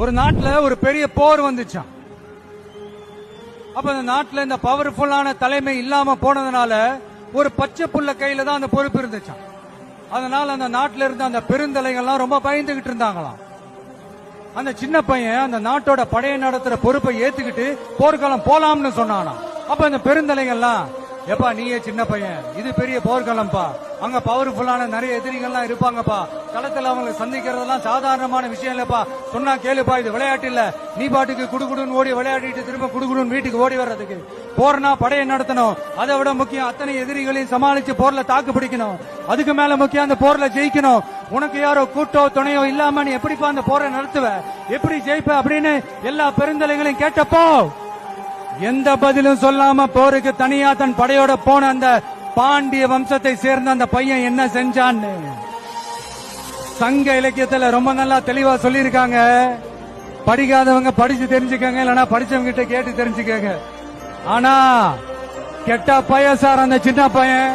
ஒரு நாட்டுல ஒரு பெரிய போர் வந்துச்சான். அப்ப அந்த நாட்டுல இந்த பவர்ஃபுல்லான தலைமை இல்லாம போனதுனால ஒரு பச்சை புள்ள கையில தான் அந்த பொறுப்பு இருந்துச்சான். அதனால அந்த நாட்டுல இருந்த அந்த பெருந்தலைகள்லாம் ரொம்ப பயந்துகிட்டு இருந்தாங்களாம். அந்த சின்ன பையன் அந்த நாட்டோட படையை நடத்துற பொறுப்பை ஏத்துக்கிட்டு போர்க்களம் போலாம்னு சொன்னானா. அப்ப அந்த பெருந்தலைகள்லாம், எப்பா நீயே சின்ன பையன், இது பெரிய போர்க்களம்பா, அங்க பவர்ஃபுல்லான நிறைய எதிரிகள்லாம் இருப்பாங்கப்பா, களத்துல அவங்களை சந்திக்கிறதெல்லாம் சாதாரணமான விஷயம் இல்லப்பா, சொன்னா கேளுப்பா, இது விளையாட்டு இல்ல, நீ பாட்டுக்கு குடுகுடுன்னு ஓடி விளையாடிட்டு திரும்ப குடுகுடுன்னு வீட்டுக்கு ஓடி வர்றதுக்கு, போர்னா படையை நடத்தணும், அதை விட முக்கியம் அத்தனை எதிரிகளையும் சமாளிச்சு போர்ல தாக்கு பிடிக்கணும், அதுக்கு மேல முக்கியம் அந்த போர்ல ஜெயிக்கணும், உனக்கு யாரோ கூட்டோ துணையோ இல்லாம நீ எப்படிப்பா அந்த போரை நடத்துவ, எப்படி ஜெயிப்ப அப்படின்னு எல்லா பெருந்தலைகளையும் கேட்டப்போ எந்த பதிலும் சொல்லாம போருக்கு தனியா தன் படையோட போன அந்த பாண்டிய வம்சத்தை சேர்ந்த அந்த பையன் என்ன செஞ்சான்னு சங்க இலக்கியத்துல ரொம்ப நல்லா தெளிவா சொல்லியிருக்காங்க. படிக்காதவங்க படிச்சு தெரிஞ்சுக்கங்க, இல்லனா படிச்சவங்க கிட்ட கேட்டு தெரிஞ்சுக்கங்க. ஆனா கெட்ட பையன் சார் அந்த சின்ன பையன்.